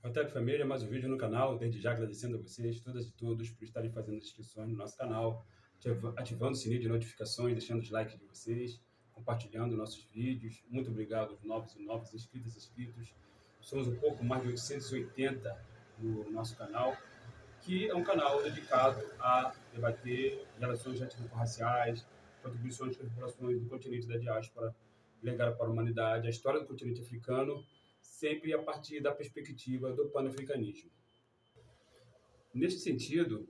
Hotel Família, mais um vídeo no canal. Desde já agradecendo a vocês, todas e todos, por estarem fazendo as inscrições no nosso canal, ativando o sininho de notificações, deixando os likes de vocês, compartilhando nossos vídeos. Muito obrigado aos novos inscritos e inscritos. Somos um pouco mais de 880 no nosso canal, que é um canal dedicado a debater relações étnico-raciais, contribuições das populações do continente da diáspora, legado para a humanidade, a história do continente africano, sempre a partir da perspectiva do panafricanismo. Neste sentido,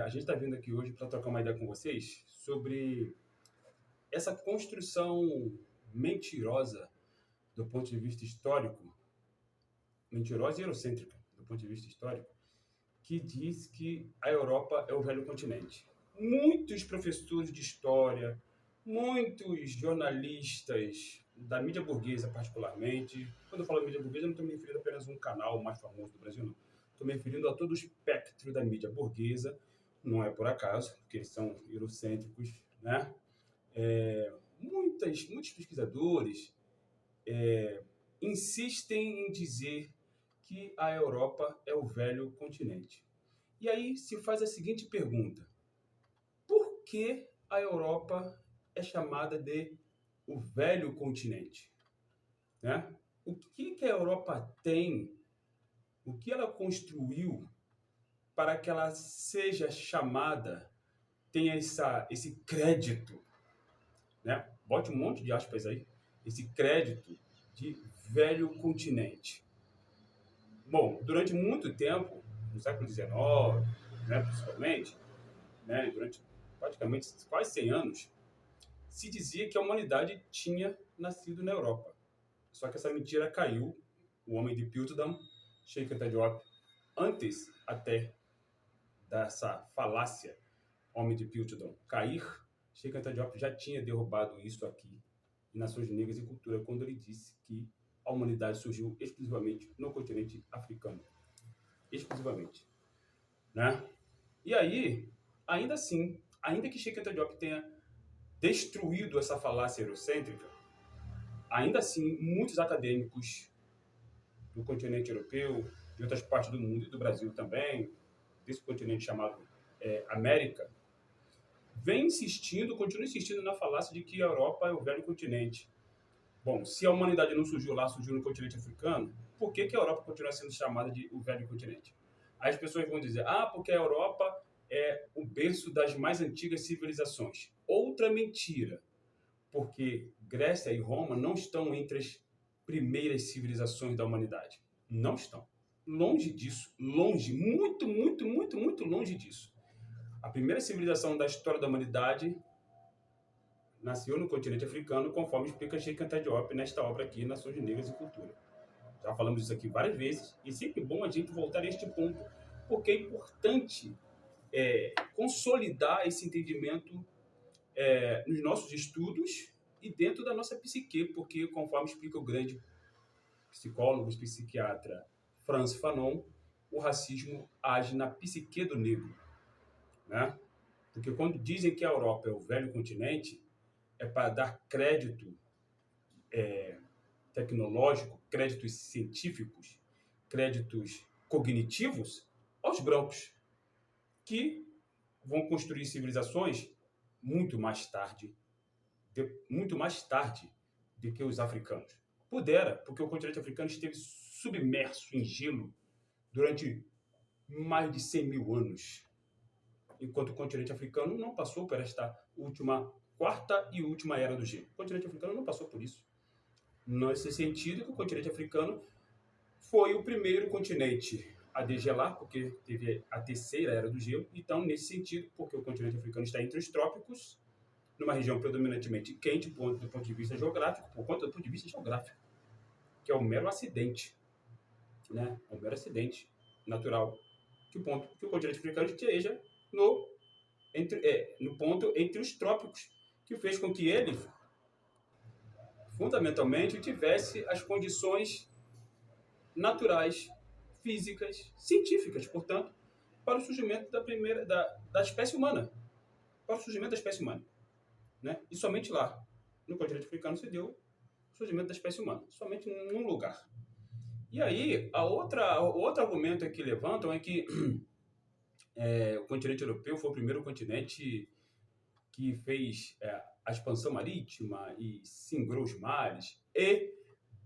a gente está vindo aqui hoje para trocar uma ideia com vocês sobre essa construção mentirosa do ponto de vista histórico, mentirosa e eurocêntrica do ponto de vista histórico, que diz que a Europa é o velho continente. Muitos professores de história, muitos jornalistas da mídia burguesa particularmente, quando eu falo mídia burguesa, eu não estou me referindo apenas a um canal mais famoso do Brasil, não. Estou me referindo a todo o espectro da mídia burguesa, não é por acaso, porque eles são eurocêntricos, né? Muitos pesquisadores insistem em dizer que a Europa é o velho continente. E aí se faz a seguinte pergunta: por que a Europa é chamada de o velho continente? Né? O que a Europa tem, o que ela construiu para que ela seja chamada, tenha esse crédito, né? Bote um monte de aspas aí, esse crédito de velho continente. Bom, durante muito tempo, no século XIX, né, principalmente, né, durante praticamente quase 100 anos, se dizia que a humanidade tinha nascido na Europa. Só que essa mentira caiu. O homem de Piltdown, Cheikh Anta Diop, antes até dessa falácia, homem de Piltdown, cair, Cheikh Anta Diop já tinha derrubado isso aqui em Nações Negras e Cultura, quando ele disse que a humanidade surgiu exclusivamente no continente africano. Exclusivamente. Né? E aí, ainda assim, ainda que Cheikh Anta Diop tenha destruído essa falácia eurocêntrica, ainda assim, muitos acadêmicos do continente europeu, de outras partes do mundo e do Brasil também, desse continente chamado América, continuam insistindo na falácia de que a Europa é o velho continente. Bom, se a humanidade não surgiu lá, surgiu no continente africano, por que a Europa continua sendo chamada de o velho continente? Aí as pessoas vão dizer, porque a Europa é o berço das mais antigas civilizações. Outra mentira, porque Grécia e Roma não estão entre as primeiras civilizações da humanidade. Não estão. Longe disso. Longe. Muito, muito, muito, muito longe disso. A primeira civilização da história da humanidade nasceu no continente africano, conforme explica Cheikh Anta Diop nesta obra aqui, Nações Negras e Cultura. Já falamos isso aqui várias vezes, e sempre é bom a gente voltar a este ponto, porque é importante consolidar esse entendimento nos nossos estudos e dentro da nossa psique, porque, conforme explica o grande psicólogo, psiquiatra Frantz Fanon, o racismo age na psique do negro. Né? Porque quando dizem que a Europa é o velho continente, é para dar crédito tecnológico, créditos científicos, créditos cognitivos aos brancos, que vão construir civilizações muito mais tarde do que os africanos. Pudera, porque o continente africano esteve submerso em gelo durante mais de 100 mil anos, enquanto o continente africano não passou por esta quarta e última era do gelo. O continente africano não passou por isso. Nesse sentido, que o continente africano foi o primeiro continente a degelar, porque teve a terceira era do gelo. Então, nesse sentido, porque o continente africano está entre os trópicos, numa região predominantemente quente, do ponto de vista geográfico, por conta do ponto de vista geográfico, que é um mero acidente, né? É um mero acidente natural, que o continente africano esteja no ponto entre os trópicos, que fez com que ele, fundamentalmente, tivesse as condições naturais, físicas, científicas, portanto, para o surgimento da espécie humana. Para o surgimento da espécie humana. Né? E somente lá, no continente africano, se deu o surgimento da espécie humana. Somente num lugar. E aí, o outro argumento que levantam é que o continente europeu foi o primeiro continente que fez a expansão marítima e singrou os mares e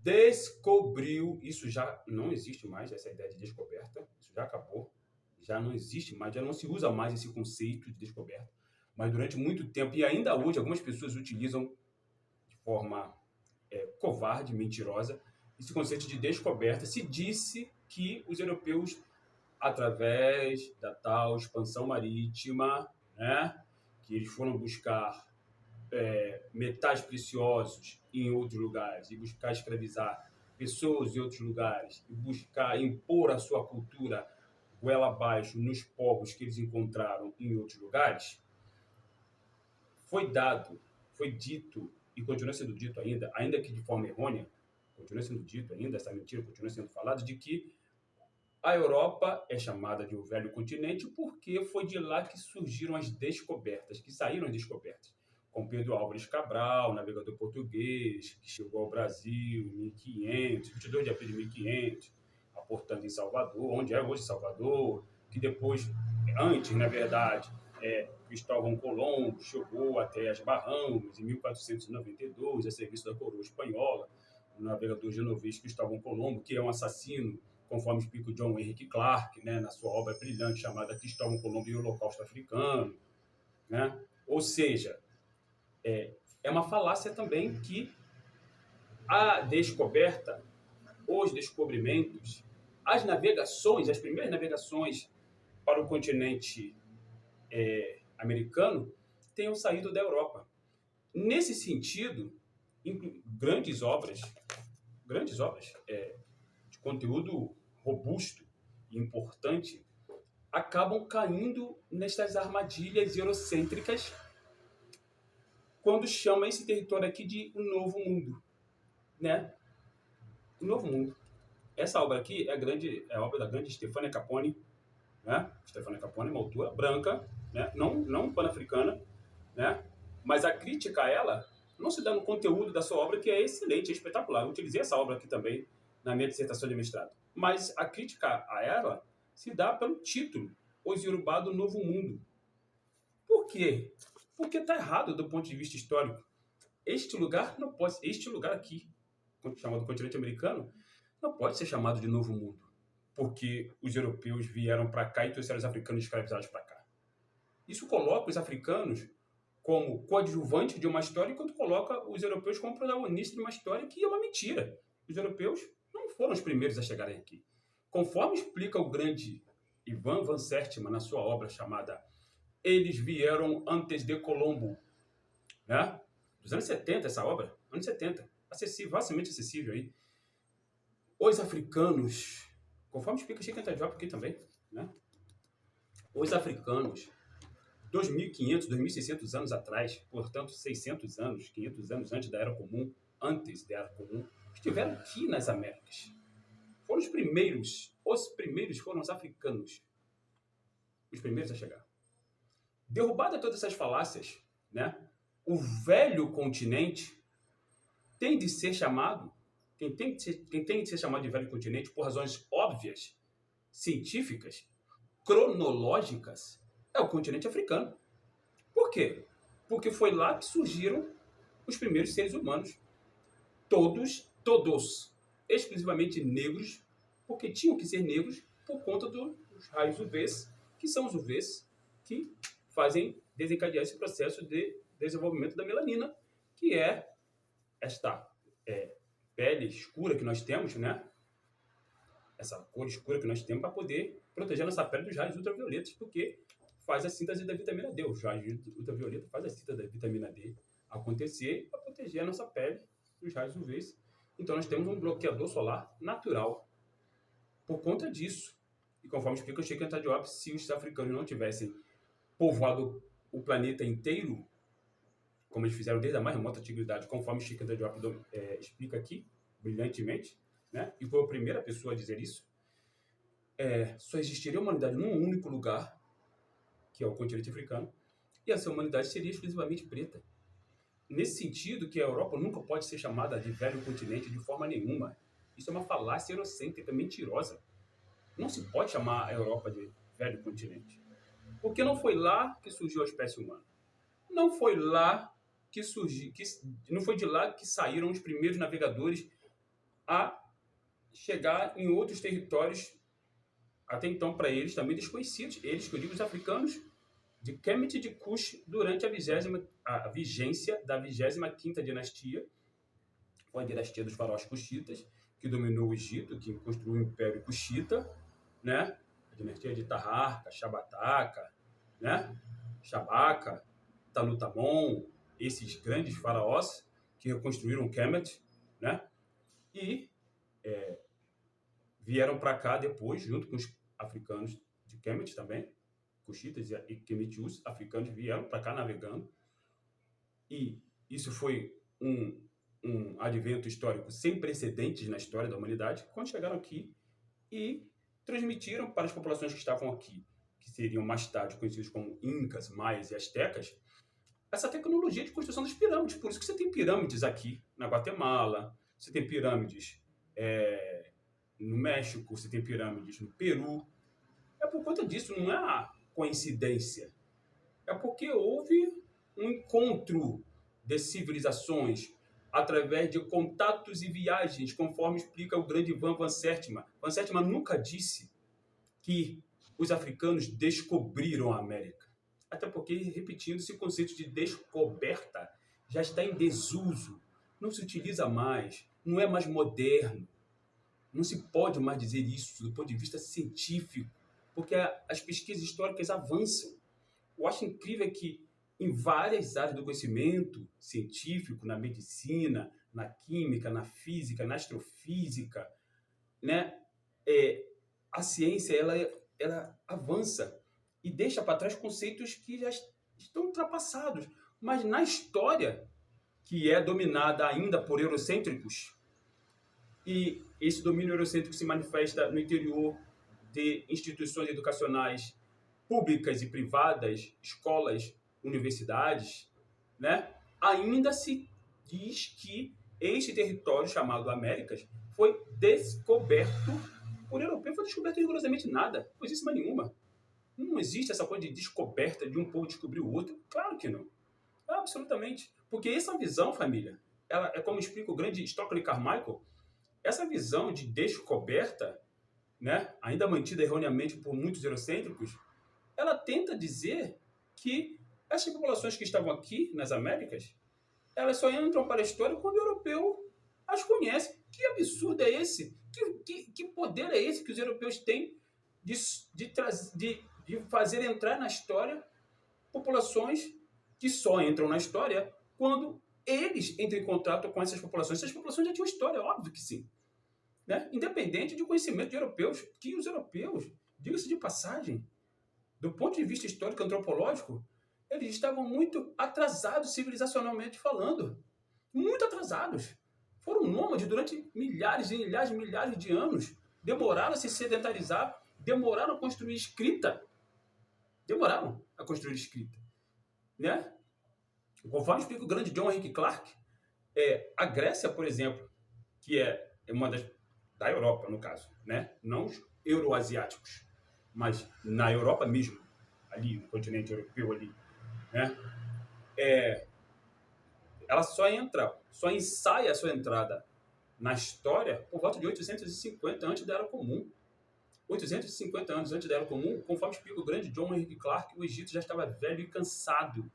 descobriu, isso já não existe mais, essa ideia de descoberta, isso já acabou, já não existe mais, já não se usa mais esse conceito de descoberta, mas durante muito tempo, e ainda hoje, algumas pessoas utilizam de forma covarde, mentirosa, esse conceito de descoberta. Se disse que os europeus, através da tal expansão marítima, né, que eles foram buscar metais preciosos em outros lugares e buscar escravizar pessoas em outros lugares e buscar impor a sua cultura goela abaixo nos povos que eles encontraram em outros lugares, foi dado, foi dito e continua sendo dito ainda que de forma errônea, continua sendo dito ainda, essa mentira continua sendo falada, de que a Europa é chamada de o velho continente porque foi de lá que surgiram as descobertas, que saíram as descobertas. Com Pedro Álvares Cabral, navegador português, que chegou ao Brasil em 1500, 22 de abril de 1500, aportando em Salvador, onde é hoje Salvador, que depois, antes, na verdade, Cristóvão Colombo chegou até as Bahamas em 1492, a serviço da coroa espanhola, o navegador genovês Cristóvão Colombo, que é um assassino, conforme explica o John Henrik Clarke, né, na sua obra brilhante chamada Cristóvão Colombo e o Holocausto Africano. Né? Ou seja, é uma falácia também que a descoberta, os descobrimentos, as navegações, as primeiras navegações para o continente americano tenham saído da Europa. Nesse sentido, grandes obras de conteúdo robusto e importante acabam caindo nestas armadilhas eurocêntricas quando chama esse território aqui de o Novo Mundo, né? O Novo Mundo. Essa obra aqui é a obra da grande Stefania Capone, né? Stefania Capone é uma autora branca, né? Não pan-africana, né? Mas a crítica a ela não se dá no conteúdo da sua obra, que é excelente, é espetacular. Eu utilizei essa obra aqui também na minha dissertação de mestrado. Mas a crítica a ela se dá pelo título, Os Yorubá do Novo Mundo. Por quê? Porque está errado do ponto de vista histórico. Este lugar aqui, chamado continente americano, não pode ser chamado de Novo Mundo, porque os europeus vieram para cá e trouxeram os africanos escravizados para cá. Isso coloca os africanos como coadjuvantes de uma história, enquanto coloca os europeus como protagonistas de uma história que é uma mentira. Os europeus não foram os primeiros a chegarem aqui. Conforme explica o grande Ivan Van Sertima na sua obra chamada Eles Vieram Antes de Colombo, né? Dos anos 70, essa obra, anos 70, acessível, facilmente acessível aí. Os africanos, conforme explica Chiquinta Diop aqui também, né? Os africanos, 2.500, 2.600 anos atrás, portanto 600 anos, 500 anos antes da Era Comum, antes da Era Comum, estiveram aqui nas Américas. Foram os primeiros foram os africanos, os primeiros a chegar. Derrubada todas essas falácias, né? O velho continente tem de ser chamado, quem tem de ser chamado de velho continente por razões óbvias, científicas, cronológicas, é o continente africano. Por quê? Porque foi lá que surgiram os primeiros seres humanos. Todos, exclusivamente negros, porque tinham que ser negros por conta dos raios UVs, que são os UVs que fazem desencadear esse processo de desenvolvimento da melanina, que é esta pele escura que nós temos, né? Essa cor escura que nós temos para poder proteger nossa pele dos raios ultravioletas, porque faz a síntese da vitamina D. Os raios ultravioletas fazem a síntese da vitamina D acontecer para proteger a nossa pele dos raios UVs. Então nós temos um bloqueador solar natural por conta disso. E conforme explica o Chiquinta Diop, se os africanos não tivessem povoado o planeta inteiro, como eles fizeram desde a mais remota antiguidade, conforme o Chiquinta Diop explica aqui, brilhantemente, né? E foi a primeira pessoa a dizer isso, só existiria a humanidade num único lugar, que é o continente africano, e essa humanidade seria exclusivamente preta. Nesse sentido que a Europa nunca pode ser chamada de velho continente de forma nenhuma. Isso é uma falácia eurocêntrica mentirosa. Não se pode chamar a Europa de velho continente. Porque não foi lá que surgiu a espécie humana. Não foi lá que surgiu, não foi de lá que saíram os primeiros navegadores a chegar em outros territórios até então para eles também desconhecidos. Eles, que eu digo, os africanos, de Kemet e de Kush, durante a vigência da 25ª dinastia, foi a dinastia dos faraós Cushitas, que dominou o Egito, que construiu o Império Cushita, né? A dinastia de Taharqa, Shabataka, né? Shabaka, Tanutamon, esses grandes faraós que reconstruíram Kemet, né? E vieram para cá depois, junto com os africanos de Kemet também, Cushitas e Kemetius, africanos vieram para cá navegando. E isso foi um advento histórico sem precedentes na história da humanidade, quando chegaram aqui e transmitiram para as populações que estavam aqui, que seriam mais tarde conhecidos como Incas, Maias e Astecas, essa tecnologia de construção das pirâmides. Por isso que você tem pirâmides aqui na Guatemala, você tem pirâmides no México, você tem pirâmides no Peru. É por conta disso, não é uma coincidência. É porque houve um encontro de civilizações através de contatos e viagens, conforme explica o grande Ivan Van Sertima. Van Sertima nunca disse que os africanos descobriram a América. Até porque, repetindo, esse conceito de descoberta já está em desuso. Não se utiliza mais, não é mais moderno. Não se pode mais dizer isso do ponto de vista científico, porque as pesquisas históricas avançam. Eu acho incrível que em várias áreas do conhecimento científico, na medicina, na química, na física, na astrofísica, né, a ciência ela avança e deixa para trás conceitos que já estão ultrapassados. Mas na história, que é dominada ainda por eurocêntricos, e esse domínio eurocêntrico se manifesta no interior de instituições educacionais públicas e privadas, escolas, universidades, né? Ainda se diz que este território chamado Américas foi descoberto por europeu. Foi descoberto rigorosamente nada, coisíssima nenhuma. Não existe essa coisa de descoberta de um povo descobrir o outro. Claro que não. Absolutamente. Porque essa visão, família, ela é como explica o grande Stockley Carmichael, essa visão de descoberta, né, ainda mantida erroneamente por muitos eurocêntricos, ela tenta dizer que essas populações que estavam aqui nas Américas, elas só entram para a história quando o europeu as conhece. Que absurdo é esse? Que poder é esse que os europeus têm de fazer entrar na história populações que só entram na história quando eles entram em contato com essas populações. Essas populações já tinham história, óbvio que sim. Né? Independente do conhecimento de europeus, que os europeus, diga-se de passagem, do ponto de vista histórico e antropológico, eles estavam muito atrasados civilizacionalmente falando. Muito atrasados. Foram nômades durante milhares e milhares e milhares de anos. Demoraram a se sedentarizar, demoraram a construir escrita. Demoraram a construir escrita. Né? Conforme explica o grande John Henry Clarke, a Grécia, por exemplo, que é uma da Europa, no caso, né? Não os euroasiáticos, mas na Europa mesmo, ali no continente europeu ali, né? Ela só ensaia a sua entrada na história por volta de 850 antes da Era Comum. 850 anos antes da Era Comum, conforme explica o grande John Henry Clarke, o Egito já estava velho e cansado.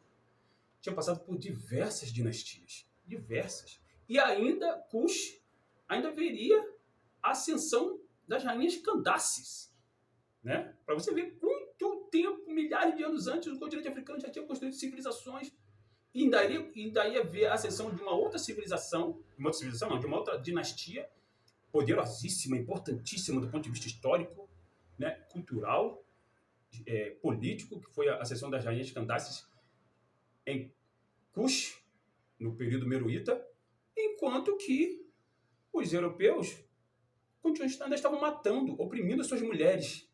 Tinha passado por diversas dinastias. Diversas. E ainda, Kush, ainda veria a ascensão das rainhas Candaces. Né? Para você ver quanto tempo, milhares de anos antes, o continente africano já tinha construído civilizações. E ainda ia ver a ascensão de uma outra civilização, de uma outra dinastia, poderosíssima, importantíssima do ponto de vista histórico, né? Cultural, político, que foi a ascensão das rainhas Candaces em Kush, no período meroíta, enquanto que os europeus ainda estavam matando, oprimindo as suas mulheres.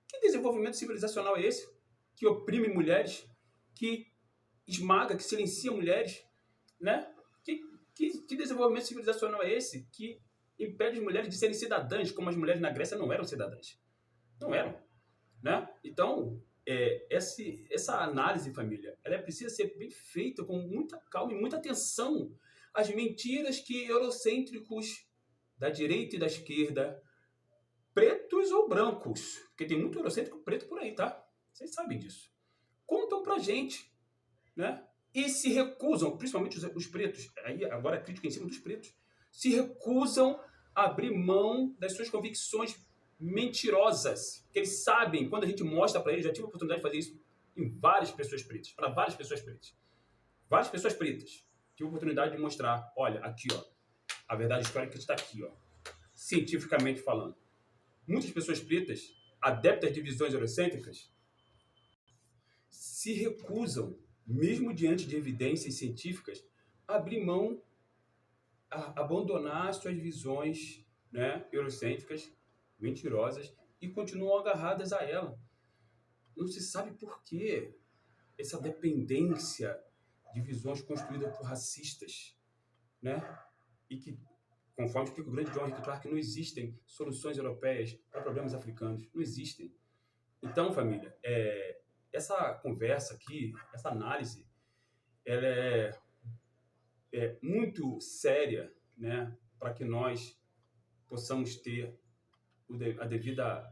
Que desenvolvimento civilizacional é esse? Que oprime mulheres, que esmaga, que silencia mulheres, né? Que desenvolvimento civilizacional é esse? Que impede as mulheres de serem cidadãs, como as mulheres na Grécia não eram cidadãs. Não eram. Né? Então, essa análise, família, ela precisa ser bem feita com muita calma e muita atenção às mentiras que eurocêntricos da direita e da esquerda, pretos ou brancos, porque tem muito eurocêntrico preto por aí, tá? Vocês sabem disso. Contam pra gente, né? E se recusam, principalmente os pretos, aí agora a crítica em cima dos pretos, se recusam a abrir mão das suas convicções mentirosas, que eles sabem, quando a gente mostra para eles, já tive a oportunidade de fazer isso em várias pessoas pretas, para várias pessoas pretas. Várias pessoas pretas. Tive a oportunidade de mostrar, olha, aqui, ó, a verdade histórica está aqui, ó, cientificamente falando. Muitas pessoas pretas, adeptas de visões eurocêntricas, se recusam, mesmo diante de evidências científicas, a abrir mão, a abandonar suas visões, né, eurocêntricas, mentirosas, e continuam agarradas a ela. Não se sabe por quê essa dependência de visões construídas por racistas, né? E que, conforme explica o grande John Henrik Clarke, não existem soluções europeias para problemas africanos. Não existem. Então, família, essa conversa aqui, essa análise, ela é muito séria, né? Para que nós possamos ter a devida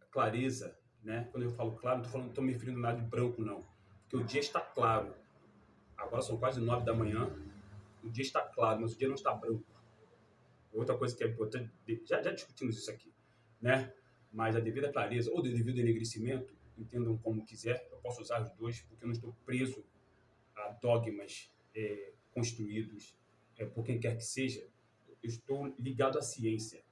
clareza, né? Quando eu falo claro, não estou me referindo a nada de branco, não. Porque o dia está claro. Agora são quase 9 da manhã. O dia está claro, mas o dia não está branco. Outra coisa que é importante, já discutimos isso aqui, né? Mas a devida clareza ou o devido enegrecimento, entendam como quiser, eu posso usar os dois, porque eu não estou preso a dogmas construídos por quem quer que seja. Eu estou ligado à ciência.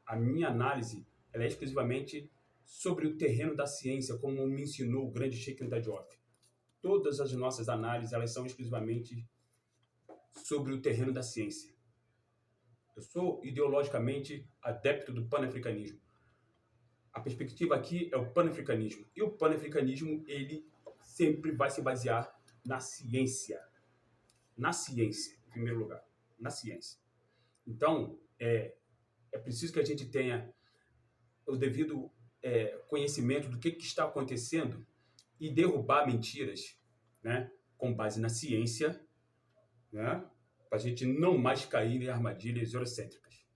A minha análise ela é exclusivamente sobre o terreno da ciência, como me ensinou o grande Sheikh Anta Diop. Todas as nossas análises elas são exclusivamente sobre o terreno da ciência. Eu sou ideologicamente adepto do panafricanismo. A perspectiva aqui é o panafricanismo. E o panafricanismo ele sempre vai se basear na ciência. Na ciência, em primeiro lugar. Na ciência. Então, é preciso que a gente tenha o devido conhecimento do que está acontecendo e derrubar mentiras, né, com base na ciência, né, para a gente não mais cair em armadilhas eurocêntricas.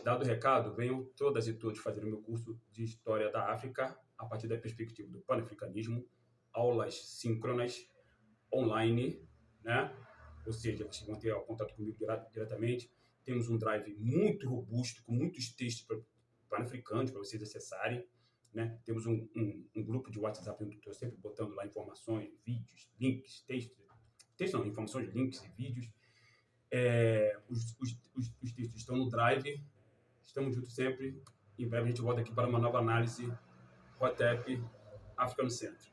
Dado o recado, venham todas e todos fazer o meu curso de História da África a partir da perspectiva do panafricanismo, aulas síncronas, online, né? Ou seja, vocês vão ter contato comigo diretamente. Temos um drive muito robusto, com muitos textos pan-africanos para vocês acessarem. Né? Temos um grupo de WhatsApp onde eu estou sempre botando lá informações, vídeos, links, textos não, informações, links e vídeos. Os textos estão no drive. Estamos juntos sempre. Em breve a gente volta aqui para uma nova análise. Hotep, África no Centro.